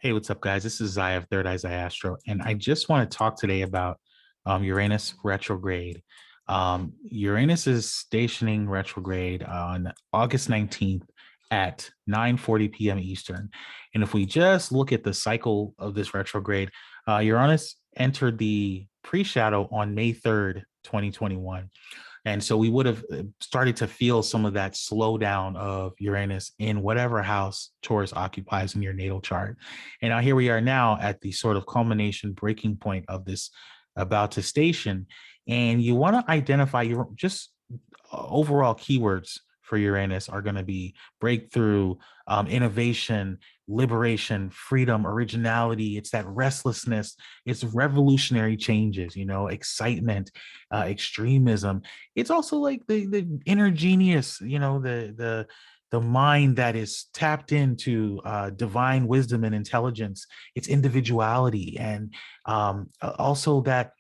Hey, what's up, guys? This is Zaya of Third Eye Astro, and I just want to talk today about Uranus retrograde. Uranus is stationing retrograde on August 19th at 9:40 p.m. Eastern. And if we just look at the cycle of this retrograde, Uranus entered the pre-shadow on May 3rd, 2021. And so we would have started to feel some of that slowdown of Uranus in whatever house Taurus occupies in your natal chart. And now here we are now at the sort of culmination breaking point of this about to station. And you want to identify your just overall keywords for Uranus are going to be breakthrough, innovation, liberation, freedom, originality. It's that restlessness. It's revolutionary changes, excitement, extremism. It's also like the inner genius, the mind that is tapped into divine wisdom and intelligence. It's individuality, and also that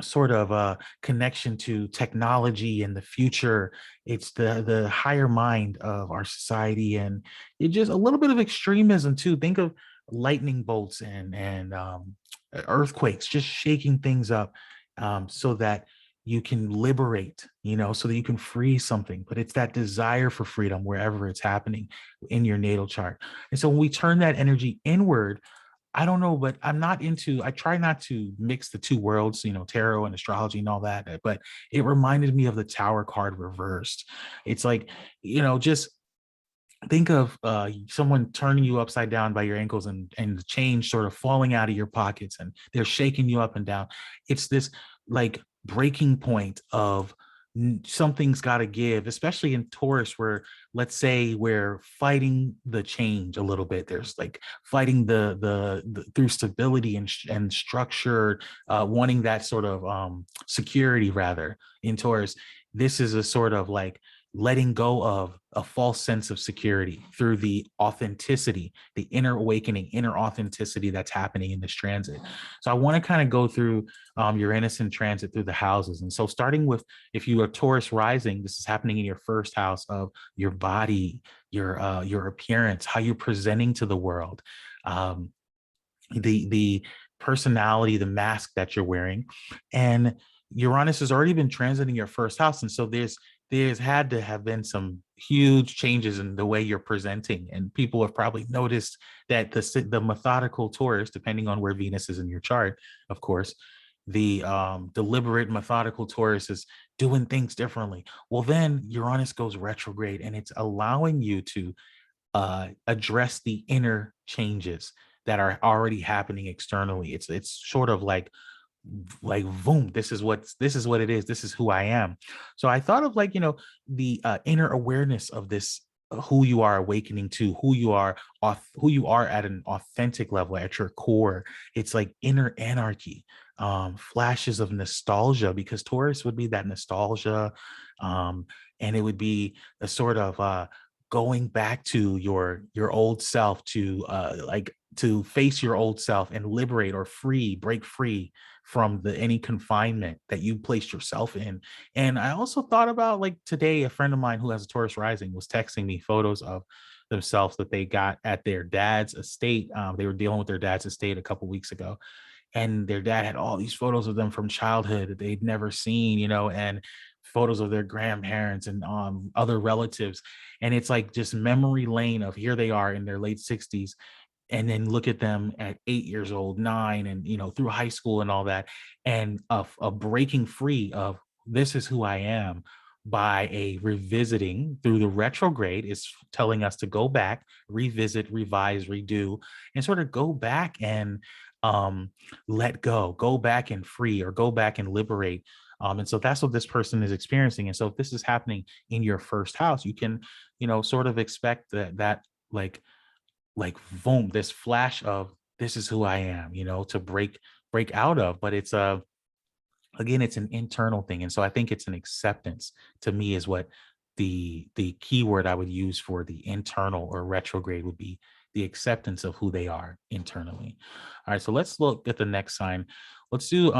sort of a connection to technology and the future. It's the higher mind of our society, and it's just a little bit of extremism too. Think of lightning bolts and earthquakes, just shaking things up, so that you can liberate, so that you can free something. But it's that desire for freedom wherever it's happening in your natal chart. And so when we turn that energy inward, I don't know, but I try not to mix the two worlds, tarot and astrology and all that, but it reminded me of the Tower card reversed. It's like, just think of someone turning you upside down by your ankles and the change sort of falling out of your pockets and they're shaking you up and down. It's this like breaking point of something's got to give, especially in Taurus, where let's say we're fighting the change a little bit. There's like fighting the through stability and structure, wanting that sort of security rather in Taurus. This is a sort of like letting go of a false sense of security through the authenticity, the inner awakening, inner authenticity that's happening in this transit. So I want to kind of go through Uranus in transit through the houses. And so starting with, if you are Taurus rising, this is happening in your first house of your body, your appearance, how you're presenting to the world, the personality, the mask that you're wearing. And Uranus has already been transiting your first house. And so there's had to have been some huge changes in the way you're presenting. And people have probably noticed that the methodical Taurus, depending on where Venus is in your chart, of course, the deliberate methodical Taurus is doing things differently. Well, then Uranus goes retrograde and it's allowing you to address the inner changes that are already happening externally. It's sort of like boom, this is what it is, this is who I am. So I thought of like, the inner awareness of this, who you are awakening to, who you are at an authentic level at your core. It's like inner anarchy, flashes of nostalgia, because Taurus would be that nostalgia, and it would be a sort of going back to your old self, to to face your old self and liberate or break free from any confinement that you placed yourself in. And I also thought about, like, today, a friend of mine who has a Taurus rising was texting me photos of themselves that they got at their dad's estate. They were dealing with their dad's estate a couple weeks ago, and their dad had all these photos of them from childhood that they'd never seen, and photos of their grandparents and other relatives. And it's like just memory lane of here they are in their late 60s, and then look at them at 8 years old, 9, and through high school and all that, and a breaking free of this is who I am by a revisiting through the retrograde is telling us to go back, revisit, revise, redo, and sort of go back and let go back and free, or go back and liberate. And so that's what this person is experiencing. And so if this is happening in your first house, you can, sort of expect that like boom, this flash of this is who I am, to break out of. But it's again, it's an internal thing. And so I think it's an acceptance, to me, is what the keyword I would use for the internal or retrograde would be: the acceptance of who they are internally. All right, so let's look at the next sign. Let's do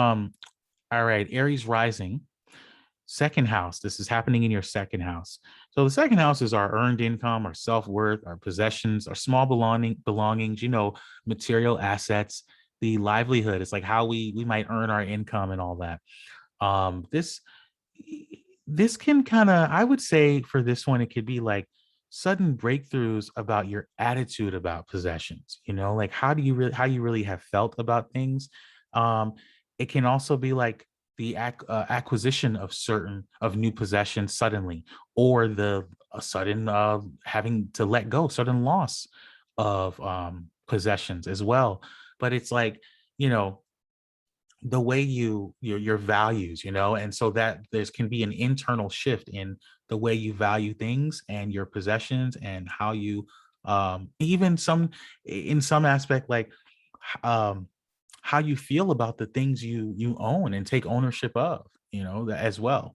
all right, Aries rising, second house. This is happening in your second house. So the second house is our earned income, our self-worth, our possessions, our small belongings, material assets, the livelihood. It's like how we might earn our income and all that. Um, this this can kind of, I would say for this one, it could be like sudden breakthroughs about your attitude about possessions, like how you really have felt about things. Um, it can also be like the acquisition of certain of new possessions suddenly, or the a sudden having to let go, sudden loss of possessions as well. But it's like, you know, the way your values, and so that there's can be an internal shift in the way you value things and your possessions, and how you even some in some aspect, like um how you feel about the things you own and take ownership of, that as well.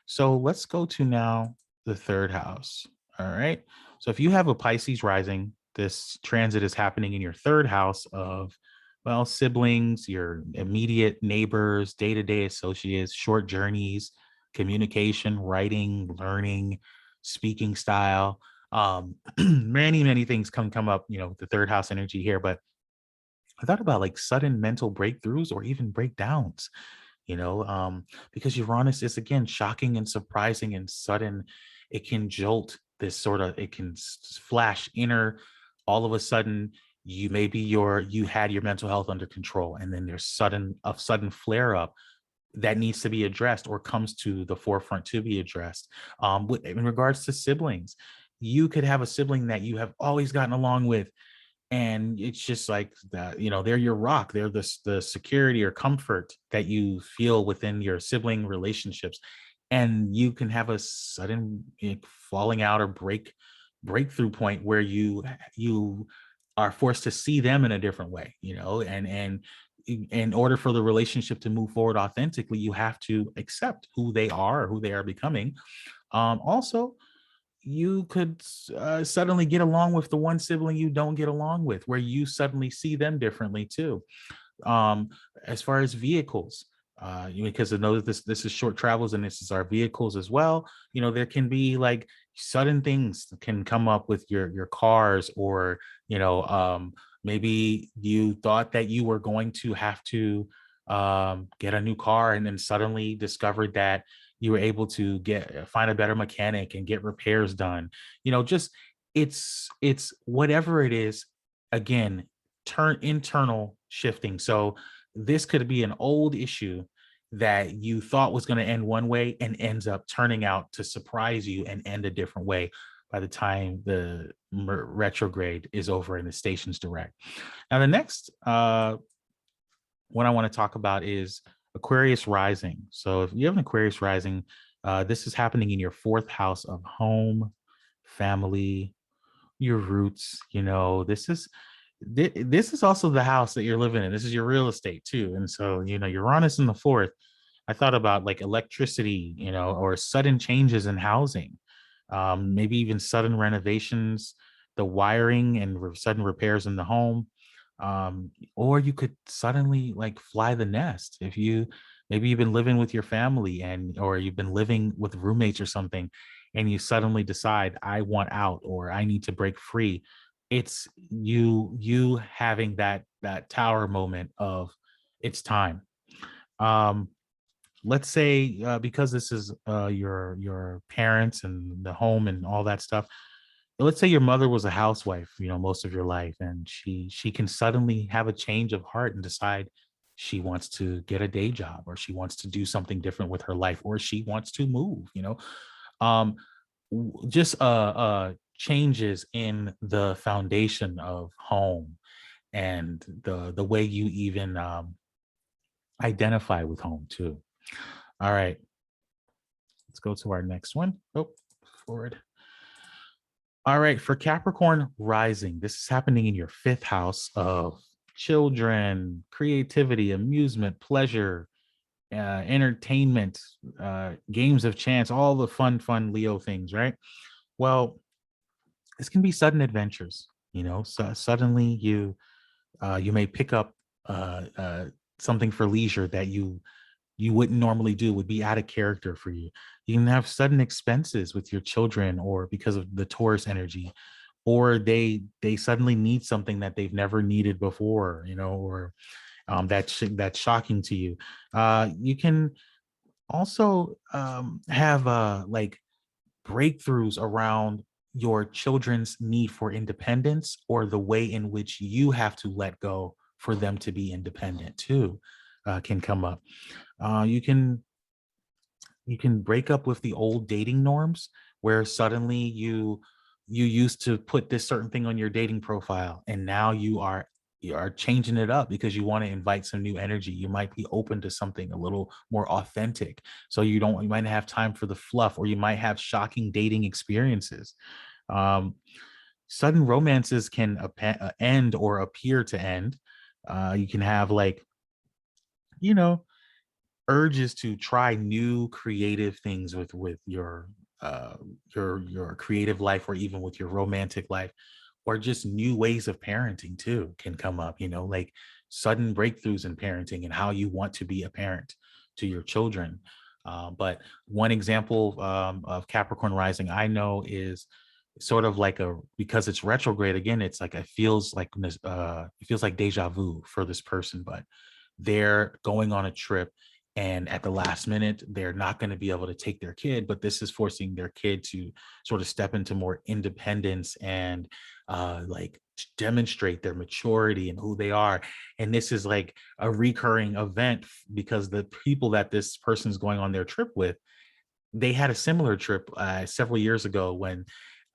So let's go to now the third house. All right. So if you have a Pisces rising, this transit is happening in your third house of, well, siblings, your immediate neighbors, day to day associates, short journeys, communication, writing, learning, speaking style. Many, many things come up, with the third house energy here. But I thought about like sudden mental breakthroughs or even breakdowns, because Uranus is again shocking and surprising and sudden. It can jolt this sort of, it can flash inner, all of a sudden you had your mental health under control, and then there's sudden flare up that needs to be addressed or comes to the forefront to be addressed. In regards to siblings, you could have a sibling that you have always gotten along with, and it's just like that, they're your rock, they're the security or comfort that you feel within your sibling relationships. And you can have a sudden falling out or breakthrough point where you are forced to see them in a different way, and in order for the relationship to move forward authentically, you have to accept who they are or who they are becoming. Also, you could suddenly get along with the one sibling you don't get along with, where you suddenly see them differently too. um as far as vehicles, because I know that this is short travels and this is our vehicles as well. There can be like sudden things that can come up with your cars, or maybe you thought that you were going to have to get a new car, and then suddenly discovered that you were able to find a better mechanic and get repairs done. Just it's whatever it is. Again, turn internal shifting. So this could be an old issue that you thought was going to end one way and ends up turning out to surprise you and end a different way by the time the retrograde is over and the station's direct. Now, the next one I want to talk about is Aquarius Rising. So if you have an Aquarius Rising, this is happening in your fourth house of home, family, your roots. This is also the house that you're living in. This is your real estate too. And so, Uranus in the fourth, I thought about like electricity, or sudden changes in housing, maybe even sudden renovations, the wiring and sudden repairs in the home. Or you could suddenly like fly the nest if maybe you've been living with your family, or you've been living with roommates or something, and you suddenly decide, I want out, or I need to break free. It's you having that tower moment of, it's time. um let's say, because this is your parents and the home and all that stuff. Let's say your mother was a housewife, most of your life, and she can suddenly have a change of heart and decide she wants to get a day job, or she wants to do something different with her life, or she wants to move. um just changes in the foundation of home, and the way you even identify with home too. All right, let's go to our next one. Oh, forward. All right, for Capricorn Rising, this is happening in your fifth house of children, creativity, amusement, pleasure, entertainment, games of chance, all the fun Leo things, right? Well, this can be sudden adventures. So suddenly you may pick up something for leisure that you you wouldn't normally do, would be out of character for you. You can have sudden expenses with your children, or because of the Taurus energy, or they suddenly need something that they've never needed before, or that's shocking to you. You can also have like breakthroughs around your children's need for independence, or the way in which you have to let go for them to be independent too, can come up. You can break up with the old dating norms, where suddenly you used to put this certain thing on your dating profile, and now you are changing it up because you want to invite some new energy. You might be open to something a little more authentic, so you might have time for the fluff, or you might have shocking dating experiences. um, Sudden romances can end or appear to end. You can have, like, you know urges to try new creative things with uh your creative life, or even with your romantic life, or just new ways of parenting too can come up, like sudden breakthroughs in parenting and how you want to be a parent to your children. But one example of Capricorn rising I know is sort of like because it's retrograde again, it's like it feels like deja vu for this person. But they're going on a trip, and at the last minute they're not going to be able to take their kid, but this is forcing their kid to sort of step into more independence and like demonstrate their maturity and who they are. And this is like a recurring event, because the people that this person is going on their trip with, they had a similar trip several years ago,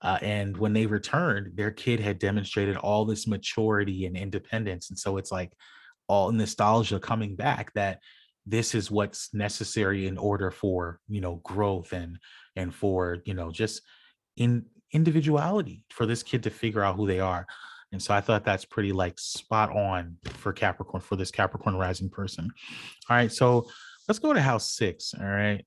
and when they returned, their kid had demonstrated all this maturity and independence. And so it's like all nostalgia coming back, that this is what's necessary in order for growth, and for just in individuality, for this kid to figure out who they are. And so I thought that's pretty like spot on for Capricorn, for this Capricorn rising person. All right, so let's go to house 6. All right.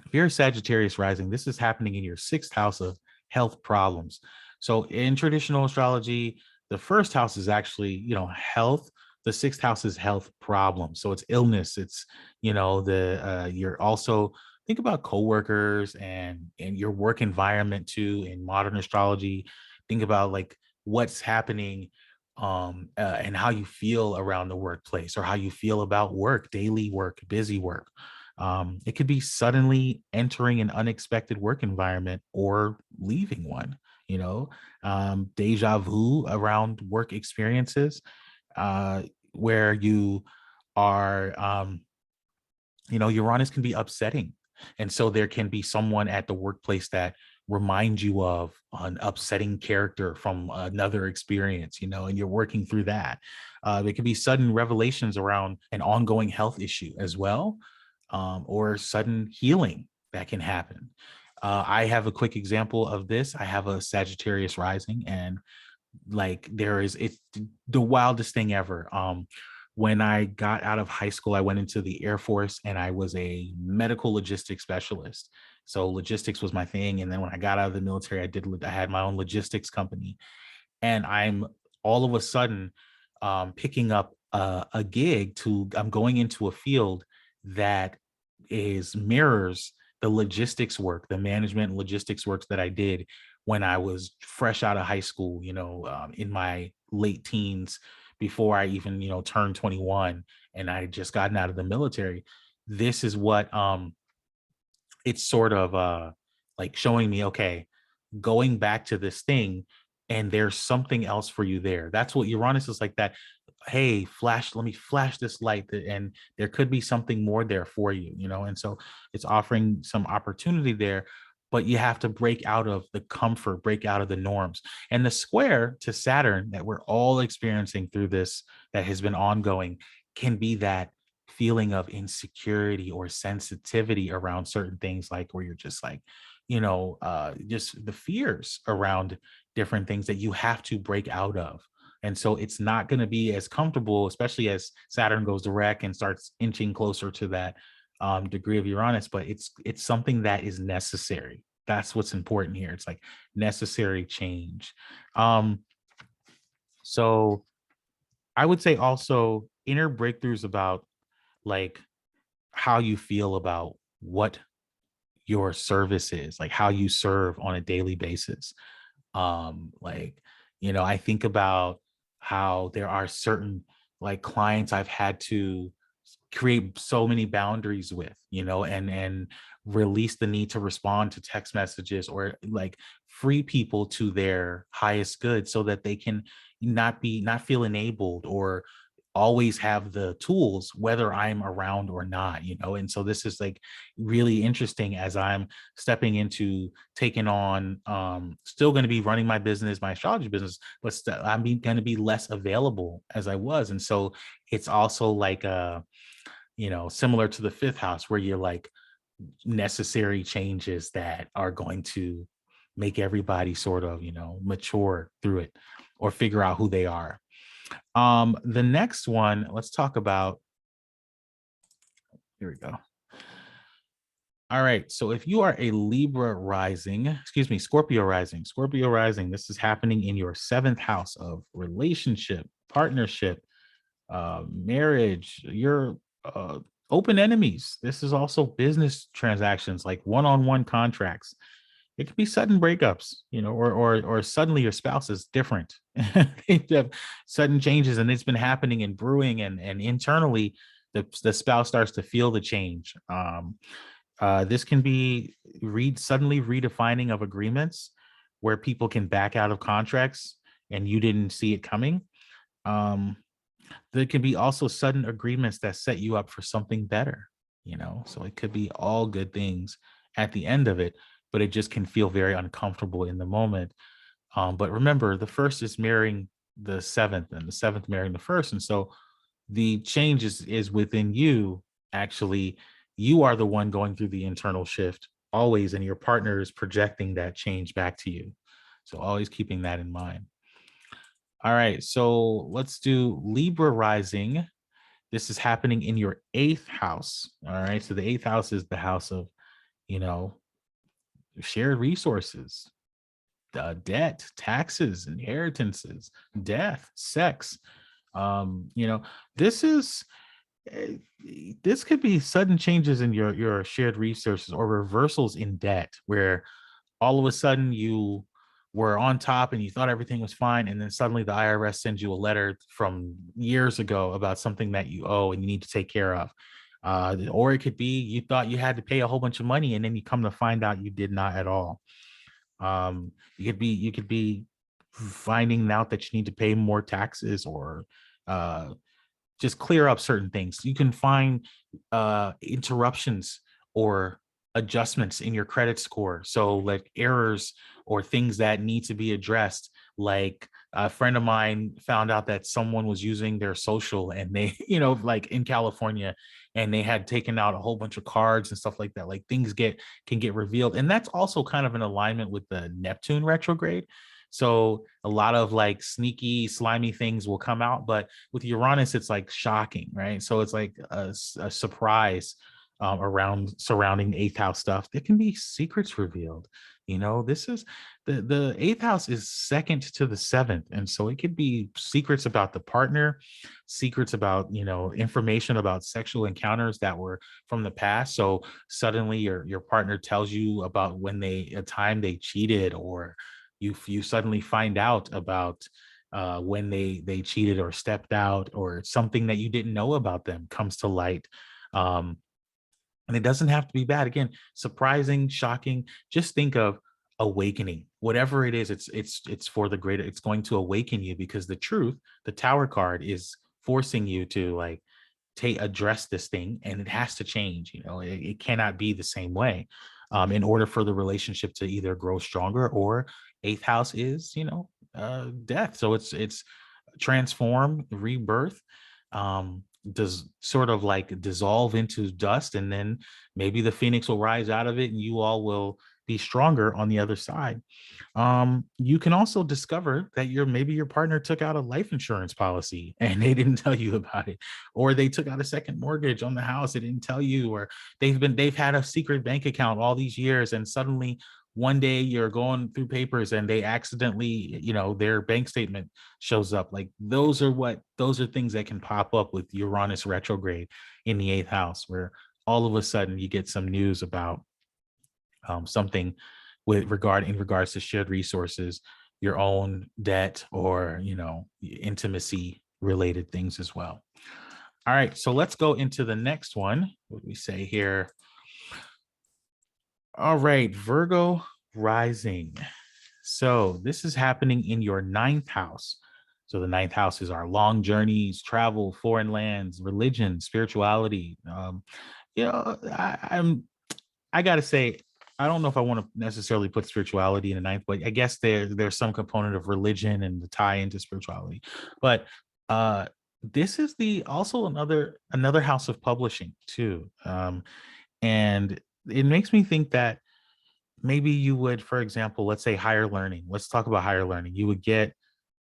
If you're a Sagittarius rising, this is happening in your 6th house of health problems. So in traditional astrology, the first house is actually, health. The 6th house is health problems. So it's illness. It's, you're also, think about coworkers and your work environment too in modern astrology. Think about like what's happening and how you feel around the workplace, or how you feel about work, daily work, busy work. It could be suddenly entering an unexpected work environment or leaving one, deja vu around work experiences, uh, where you are, Uranus can be upsetting. And so there can be someone at the workplace that reminds you of an upsetting character from another experience, and you're working through that. There could be sudden revelations around an ongoing health issue as well, or sudden healing that can happen. I have a quick example of this. I have a Sagittarius rising, and like it's the wildest thing ever. When I got out of high school, I went into the Air Force, and I was a medical logistics specialist. So logistics was my thing. And then when I got out of the military, I had my own logistics company, and I'm all of a sudden picking up a gig I'm going into a field that is mirrors the logistics work, the management and logistics works that I did when I was fresh out of high school, in my late teens, before I even, turned 21, and I had just gotten out of the military. This is what it's sort of like showing me, okay, going back to this thing, and there's something else for you there. That's what Uranus is like, that, hey, let me flash this light, and there could be something more there for you, and so it's offering some opportunity there. But you have to break out of the comfort, break out of the norms. And the square to Saturn that we're all experiencing through this, that has been ongoing, can be that feeling of insecurity or sensitivity around certain things, like where you're just like, just the fears around different things that you have to break out of. And so it's not going to be as comfortable, especially as Saturn goes direct and starts inching closer to that degree of Uranus. But it's something that is necessary. That's what's important here. It's like necessary change. Um, so I would say also inner breakthroughs about like how you feel about what your service is, like how you serve on a daily basis. Like, I think about how there are certain like clients I've had to create so many boundaries with, and release the need to respond to text messages, or like free people to their highest good so that they can not feel enabled, or always have the tools whether I'm around or not. And so this is like really interesting as I'm stepping into taking on, still going to be running my business, my astrology business, but I'm going to be less available as I was. And so it's also like similar to the fifth house, where you're like necessary changes that are going to make everybody sort of, mature through it or figure out who they are. The next one, let's talk about, here we go. All right. So if you are a Libra rising, Scorpio rising, this is happening in your seventh house of relationship, partnership, marriage, your open enemies. This is also business transactions, like one-on-one contracts. It could be sudden breakups, or suddenly your spouse is different. They have sudden changes, and it's been happening and brewing, and internally, the spouse starts to feel the change. This can be suddenly redefining of agreements, where people can back out of contracts and you didn't see it coming. Um, there can be also sudden agreements that set you up for something better, so it could be all good things at the end of it, but it just can feel very uncomfortable in the moment. But remember, the first is marrying the seventh, and the seventh marrying the first. And so the change is within you. Actually, you are the one going through the internal shift always, and your partner is projecting that change back to you. So always keeping that in mind. All right, so let's do Libra rising. This is happening in your eighth house. All right, so the eighth house is the house of, shared resources, debt, taxes, inheritances, death, sex. You know, this is eh, this could be sudden changes in your shared resources, or reversals in debt, where all of a sudden you were on top and you thought everything was fine, and then suddenly the IRS sends you a letter from years ago about something that you owe and you need to take care of. Or it could be you thought you had to pay a whole bunch of money, and then you come to find out you did not at all. You could be finding out that you need to pay more taxes, or uh, just clear up certain things. You can find interruptions or adjustments in your credit score. So like errors or things that need to be addressed. Like a friend of mine found out that someone was using their social, and they, like in California, and they had taken out a whole bunch of cards and stuff like that. Like things can get revealed. And that's also kind of in alignment with the Neptune retrograde. So a lot of like sneaky, slimy things will come out, but with Uranus, it's like shocking, right? So it's like a surprise around surrounding eighth house stuff. There can be secrets revealed. This is the eighth house is second to the seventh, and so it could be secrets about the partner, secrets about information about sexual encounters that were from the past. So suddenly your partner tells you about a time they cheated, or you suddenly find out about when they cheated or stepped out, or something that you didn't know about them comes to light. And it doesn't have to be bad. Again, surprising, shocking. Just think of awakening. Whatever it is, it's for the greater. It's going to awaken you, because the truth, the Tower card, is forcing you to like address this thing, and it has to change. It cannot be the same way, in order for the relationship to either grow stronger, or eighth house is death. So it's transform, rebirth, does sort of like dissolve into dust, and then maybe the phoenix will rise out of it, and you all will be stronger on the other side. You can also discover that maybe your partner took out a life insurance policy and they didn't tell you about it, or they took out a second mortgage on the house, they didn't tell you, or they've had a secret bank account all these years, and suddenly one day you're going through papers and they accidentally, their bank statement shows up. Like those are things that can pop up with Uranus retrograde in the eighth house, where all of a sudden you get some news about something in regards to shared resources, your own debt, or intimacy related things as well. All right, so let's go into the next one. What do we say here? All right, Virgo Rising. So this is happening in your ninth house. So the ninth house is our long journeys, travel, foreign lands, religion, spirituality. I gotta say, I don't know if I want to necessarily put spirituality in the ninth, but I guess there's some component of religion and the tie into spirituality. But this is the also another house of publishing too. And it makes me think that maybe you would, for example, let's say higher learning. Let's talk about higher learning. You would get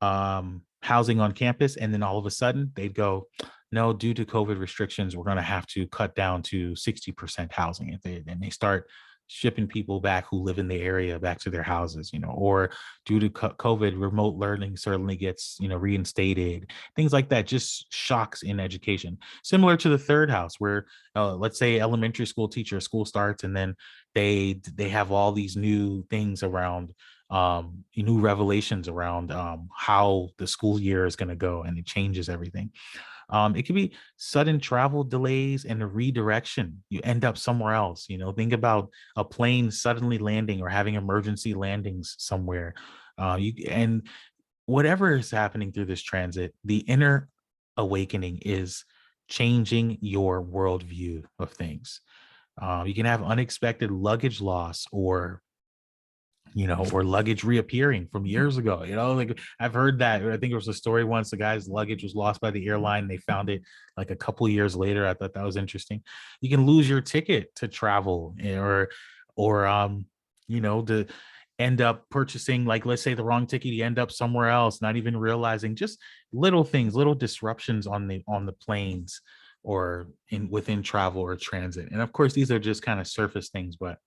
housing on campus, and then all of a sudden they'd go, no, due to COVID restrictions, we're going to have to cut down to 60% housing. And they start shipping people back who live in the area back to their houses, or due to COVID, remote learning certainly gets, reinstated, things like that, just shocks in education. Similar to the third house where, let's say elementary school teacher, school starts, and then they have all these new things around new revelations around how the school year is going to go, and it changes everything. It could be sudden travel delays and a redirection. You end up somewhere else. Think about a plane suddenly landing or having emergency landings somewhere. And whatever is happening through this transit, the inner awakening is changing your worldview of things. You can have unexpected luggage loss, or luggage reappearing from years ago. Like I've heard that. I think it was a story once. The guy's luggage was lost by the airline. They found it like a couple years later. I thought that was interesting. You can lose your ticket to travel, or to end up purchasing, like, let's say the wrong ticket, you end up somewhere else, not even realizing, just little things, little disruptions on the planes or within travel or transit. And of course, these are just kind of surface things, but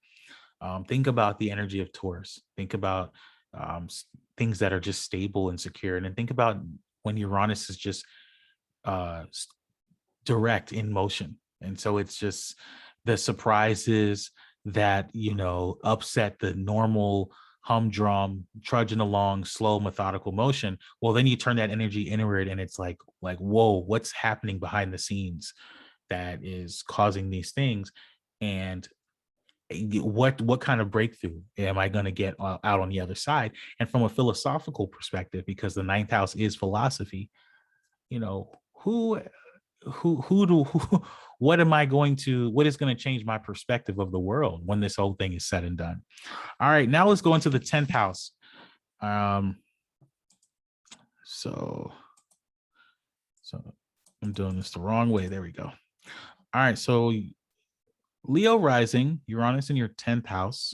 think about the energy of Taurus. Think about things that are just stable and secure. And then think about when Uranus is just uh, direct in motion. And so it's just the surprises that, upset the normal humdrum, trudging along, slow, methodical motion. Well, then you turn that energy inward, and it's like, whoa, what's happening behind the scenes that is causing these things? And what kind of breakthrough am I going to get out on the other side? And from a philosophical perspective, because the ninth house is philosophy, you know who who what am I going to, what is going to change my perspective of the world when this whole thing is said and done? All right, now let's go into the 10th house. So I'm doing this the wrong way. There we go. All right, so Leo rising, Uranus in your 10th house.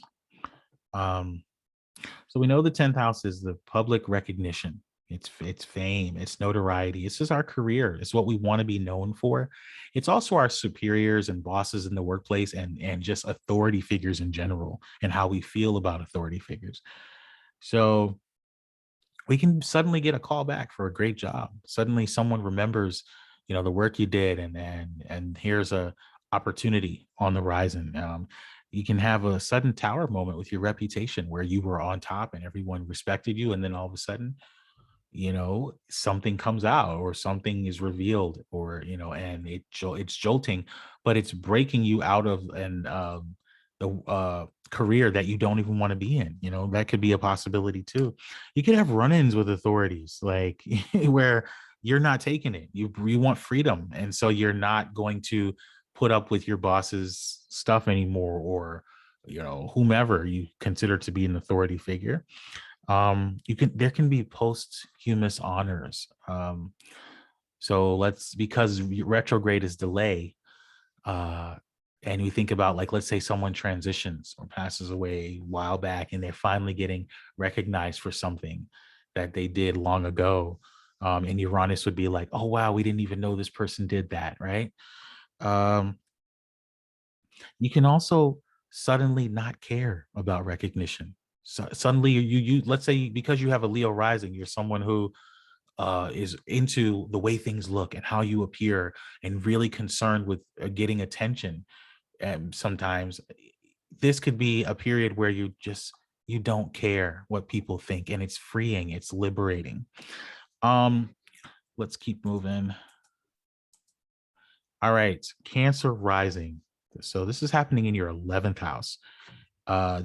So we know the 10th house is the public recognition. It's fame, it's notoriety. It's just our career. It's what we want to be known for. It's also our superiors and bosses in the workplace, and just authority figures in general, and how we feel about authority figures. So we can suddenly get a call back for a great job. Suddenly someone remembers, the work you did, and here's a opportunity on the horizon. You can have a sudden tower moment with your reputation where you were on top and everyone respected you, and then all of a sudden, something comes out or something is revealed, or and it's jolting, but it's breaking you out of the career that you don't even want to be in. That could be a possibility too. You could have run-ins with authorities, like where you're not taking it. You want freedom, and so you're not going to put up with your boss's stuff anymore, or whomever you consider to be an authority figure. There can be posthumous honors. So because retrograde is delay, and we think about, like, let's say someone transitions or passes away a while back, and they're finally getting recognized for something that they did long ago. And Uranus would be like, oh wow, we didn't even know this person did that, right? You can also suddenly not care about recognition. So suddenly you let's say, because you have a Leo rising, you're someone who is into the way things look and how you appear, and really concerned with getting attention. And sometimes this could be a period where you don't care what people think, and it's freeing, it's liberating. um let's keep moving. All right, Cancer Rising. So this is happening in your 11th house.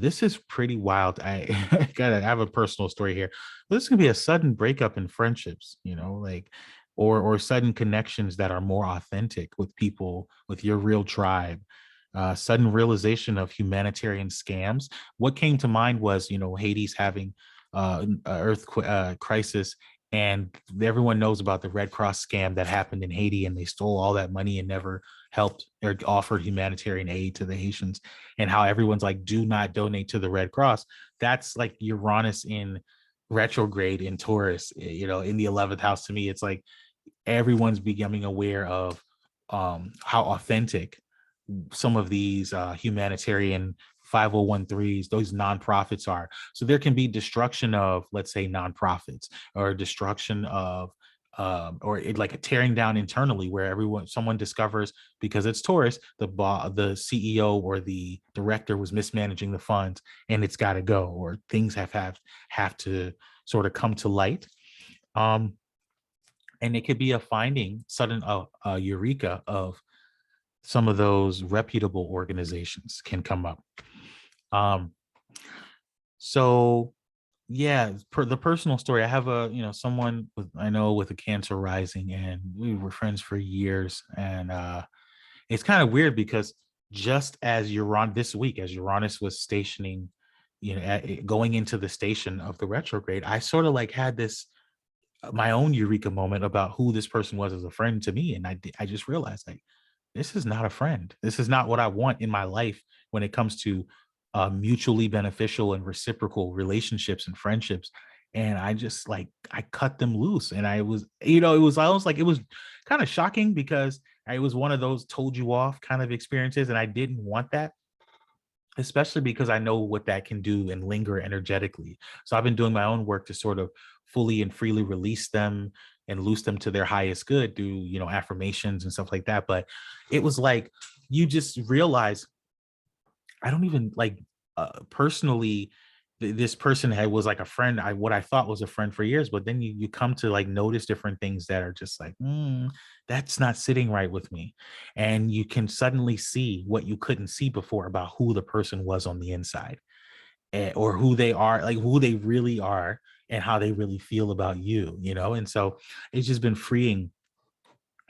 This is pretty wild. I gotta have a personal story here. This can be a sudden breakup in friendships, like, or sudden connections that are more authentic with people with your real tribe. Sudden realization of humanitarian scams. What came to mind was, Hades having earthquake crisis, and everyone knows about the Red Cross scam that happened in Haiti, and they stole all that money and never helped or offered humanitarian aid to the Haitians, and how everyone's like, do not donate to the Red Cross. That's like Uranus in retrograde in Taurus, in the 11th house. To me, it's like everyone's becoming aware of how authentic some of these humanitarian 501(c)(3)s, those nonprofits are. So there can be destruction of, let's say, nonprofits, or destruction of like a tearing down internally, where someone discovers, because it's Taurus, the CEO or the director was mismanaging the funds, and it's got to go, or things have to sort of come to light. And it could be a finding, sudden eureka of some of those reputable organizations can come up. So yeah, the personal story, I have someone with a Cancer rising, and we were friends for years. And it's kind of weird, because just as this week, as Uranus was stationing, going into the station of the retrograde, I sort of like had this my own eureka moment about who this person was as a friend to me. And I just realized, like, this is not a friend. This is not what I want in my life when it comes to mutually beneficial and reciprocal relationships and friendships. And I just, like, I cut them loose. And I was, it was almost like, it was kind of shocking, because I was one of those told you off kind of experiences, and I didn't want that, especially because I know what that can do and linger energetically. So I've been doing my own work to sort of fully and freely release them and loose them to their highest good through, affirmations and stuff like that. But it was like, you just realize, I don't even like, personally, this person was like a friend, what I thought was a friend for years, but then you come to like notice different things that are just like, that's not sitting right with me. And you can suddenly see what you couldn't see before about who the person was on the inside, or who they are, like who they really are, and how they really feel about you. And so it's just been freeing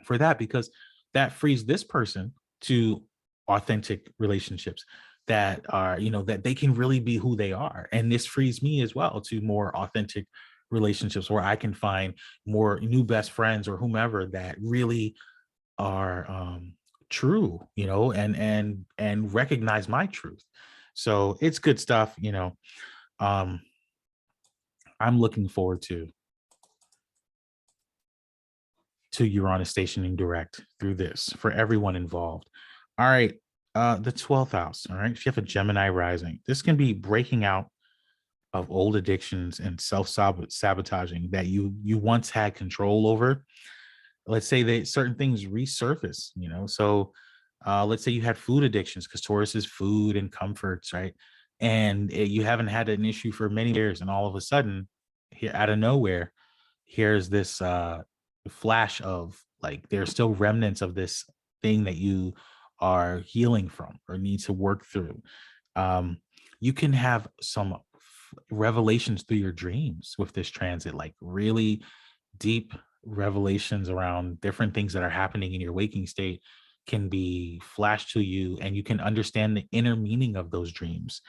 for that, because that frees this person to authentic relationships that are, that they can really be who they are. And this frees me as well to more authentic relationships, where I can find more new best friends or whomever that really are true, and recognize my truth. So it's good stuff. um I'm looking forward to Uranus stationing direct through this for everyone involved. All right. The 12th house. All right. If you have a Gemini rising, this can be breaking out of old addictions and self-sabotaging that you once had control over. Let's say that certain things resurface. So let's say you had food addictions, because Taurus is food and comforts, right? And you haven't had an issue for many years, and all of a sudden, here out of nowhere, here's this flash of, like, there's still remnants of this thing that you are healing from or need to work through. You can have some revelations through your dreams with this transit, like really deep revelations around different things that are happening in your waking state can be flashed to you, and you can understand the inner meaning of those dreams.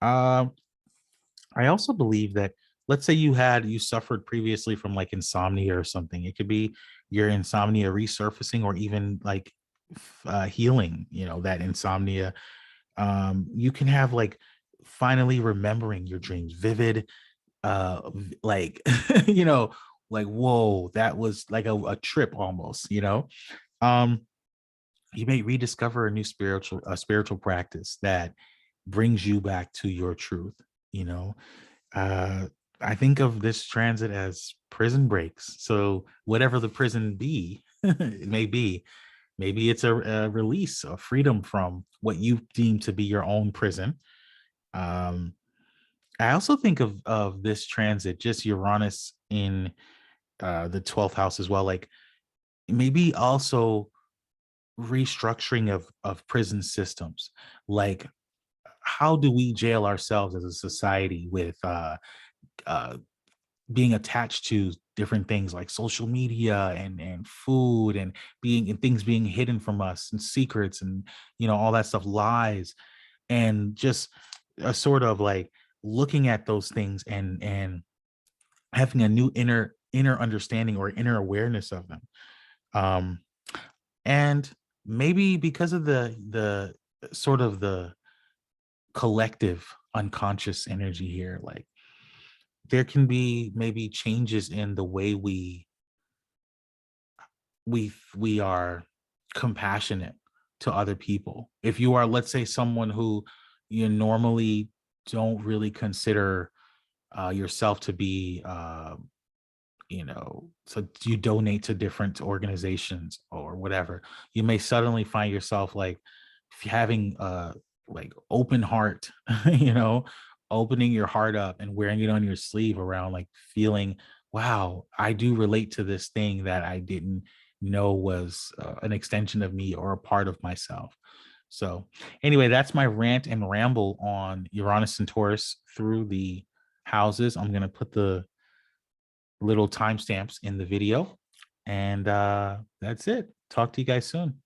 um I also believe that, let's say you suffered previously from like insomnia or something. It could be your insomnia resurfacing, or even like healing, that insomnia. You can have like finally remembering your dreams, vivid, like, you know, like, whoa, that was like a trip almost. Um, you may rediscover a spiritual practice that brings you back to your truth, you know. uh I think of this transit as prison breaks. So whatever the prison be, it may be, maybe it's a release, a freedom from what you deem to be your own prison. Um, I also think of this transit, just Uranus in the 12th house as well, like maybe also restructuring of prison systems. Like, how do we jail ourselves as a society with uh, being attached to different things like social media and food and being and things being hidden from us and secrets and all that stuff, lies, and just a sort of like looking at those things and having a new inner understanding or inner awareness of them. um and maybe because of the sort of the collective unconscious energy here, like there can be maybe changes in the way we are compassionate to other people. If you are, let's say, someone who you normally don't really consider yourself to be so you donate to different organizations or whatever, you may suddenly find yourself like having like open heart, you know opening your heart up and wearing it on your sleeve, around like feeling, wow, I do relate to this thing that I didn't know was an extension of me or a part of myself. So anyway, that's my rant and ramble on Uranus and Taurus through the houses. I'm going to put the little timestamps in the video. And that's it. Talk to you guys soon.